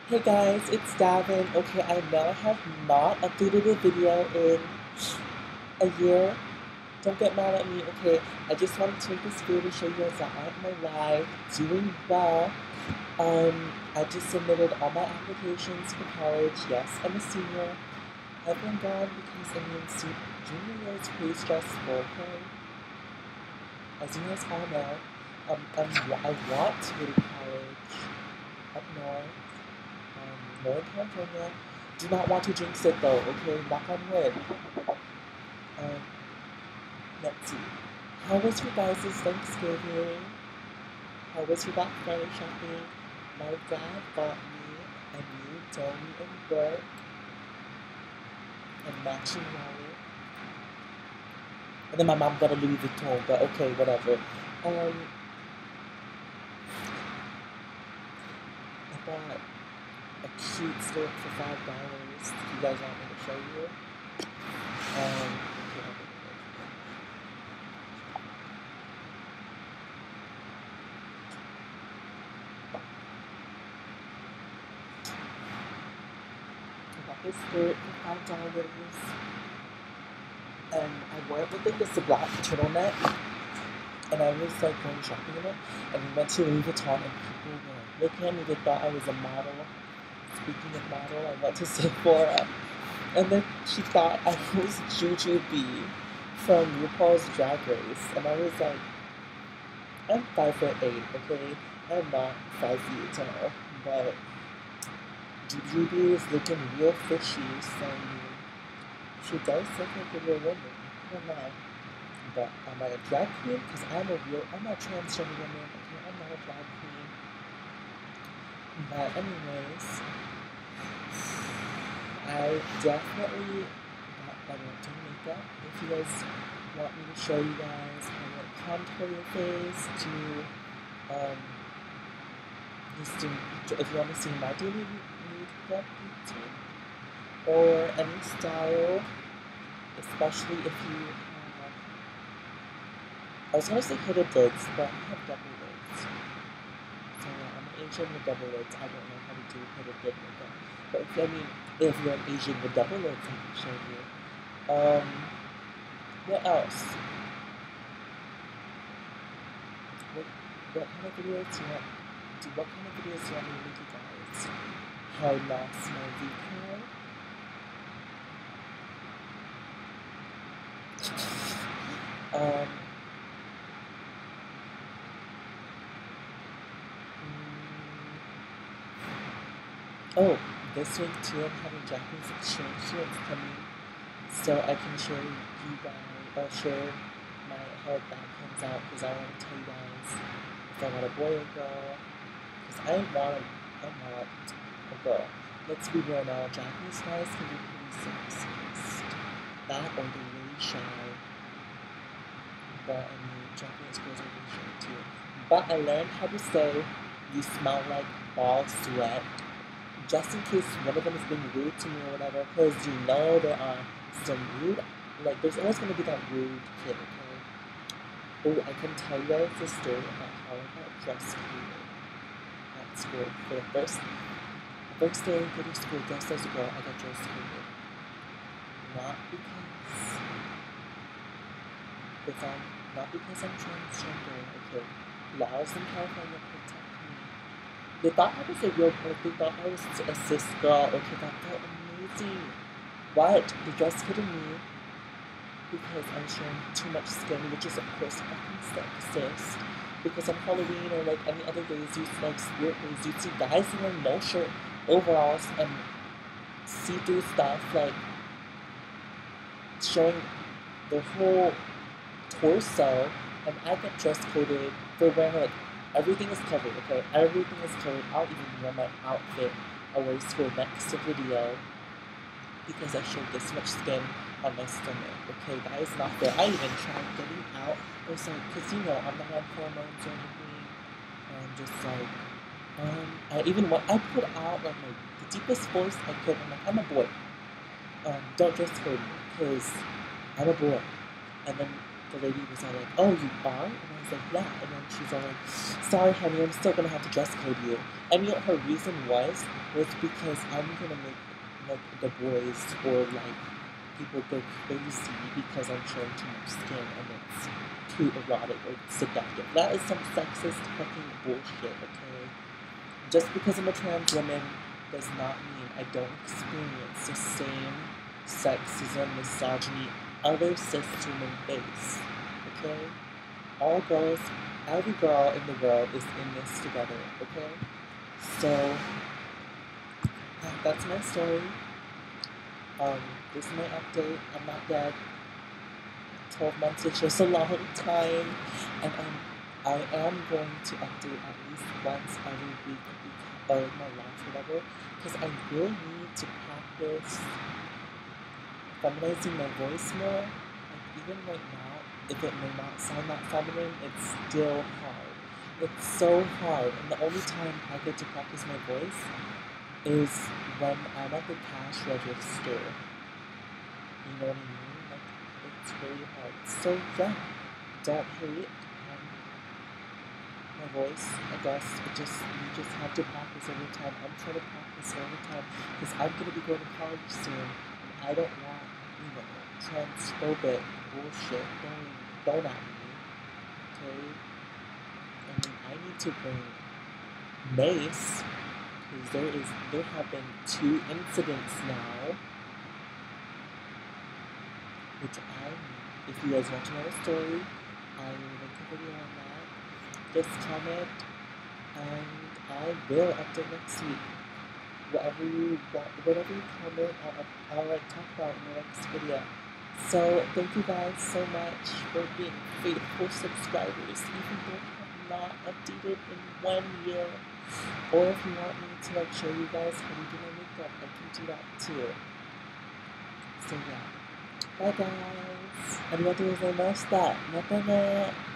Hey guys, it's Davin. Okay, I know I have not updated a video in a year. Don't get mad at me. Okay, I just wanted to take this video to show you guys that I am alive, doing well. I just submitted all my applications for college. Yes, I'm a senior. I've been gone because junior year is pretty stressful. Okay, as you guys all know, I want to go to college up north. Northern California. Do not want to jinx it though, okay? Knock on wood. Um, let's see. How was your guys' Thanksgiving? How was your Black Friday shopping? My dad bought me a new Tony and Brooke and matching wallet. And then my mom got a Louis Vuitton, but okay, whatever. I bought a cute stick for $5. You guys want me to show you? Um, this skirt for $5. And I wore it with this black turtleneck. And I was like going shopping in it. And we went to Louis Vuitton and people were like looking at me. They thought I was a model. Speaking of model, I went to Sephora. And then she thought I was Jujubee from RuPaul's Drag Race. And I was like, I'm 5'8", okay? I'm not 5 feet tall. But Jujubee is looking real fishy, so she does look like a real woman. I don't know. But am I a drag queen? Because I'm a transgender woman. Okay, I'm not a drag queen. But anyways, I definitely got better at doing makeup. If you guys want me to show you guys how to contour your face, if you want to see my daily makeup routine, or any style, especially if you have, I was gonna say hooded lids, but I have double lids. So I'm an Asian with double lids. I don't know how to do hooded lid makeup. But if you're an Asian with double lids, I can show you. What else? What kind of videos do you want? What kind of videos do you want me to make you guys? How I lost my VCard? um, Oh, this week too, I'm having Japanese exchange students coming, so I can share you guys, share how that comes out, because I want to tell you guys if I want a boy or girl, because I'm not a girl. Let's be real now, Japanese guys can be pretty sexist. That or they're really shy, but I mean, Japanese girls are really shy too. But I learned how to say, you smell like ball sweat, just in case one of them is being rude to me or whatever, because you know there are some rude, like there's always going to be that rude kid, okay? Oh, I can tell you guys a story about how I got dress coded at school. For the first day of going to school, dressed as a girl, I got dress coded. Not because not because I'm transgender, okay? Laws in California protect me. They thought I was a real girl. They thought I was a cis girl. Okay, that felt amazing. What? They dress coded me because I'm showing too much skin, which is of course fucking sexist. Because on Halloween or like any other days, like spirit days, you'd see guys in their no shirt overalls and see-through stuff, like showing their whole torso, and I get dress coded for wearing like everything is covered, okay? Everything is covered. I'll even wear my outfit away school next to video because I showed this much skin on my stomach. Okay, that is not fair. I even tried getting out. I was like, because you know, I'm not on hormones or anything. And I'm just like, I put out like the deepest voice I could. I'm like, I'm a boy. Don't dress code me because I'm a boy. And then the lady was all like, "Oh, you are?" And I was like, "Yeah." And then she's all like, "Sorry, honey, I'm still gonna have to dress code you." And you know what her reason was because I'm gonna make like the boys or like people go crazy because I'm showing too much skin and it's too erotic or seductive. That is some sexist fucking bullshit, okay? Just because I'm a trans woman does not mean I don't experience the same sexism, misogyny other cis women face. Okay? All girls, every girl in the world is in this together. Okay? So, yeah, that's my story. This is my update. I'm not dead. 12 months is just a long time. And I am going to update at least once every week or my life, whatever, because I will need to practice feminizing my voice more. Like, even right now, if it may not sound that feminine, it's still hard. It's so hard. And the only time I get to practice my voice is when I'm at the cash register. You know what I mean? Like, it's really hard. So, yeah, don't hate my voice. I guess you just have to practice every time. I'm trying to practice every time because I'm gonna be going to college soon, and I don't want transphobic bullshit thrown at me. Okay, I mean I need to bring mace because there have been 2 incidents now, which if you guys want to know the story, I will make a video on that. Just comment and I will update next week. Whatever you want, whatever you comment, I'll like talk about in the next video. So thank you guys so much for being faithful subscribers, even though I have not updated in 1 year. Or if you want me to like show you guys how to do my makeup, I can do that too. So yeah, bye guys. ありがとうございました。またね。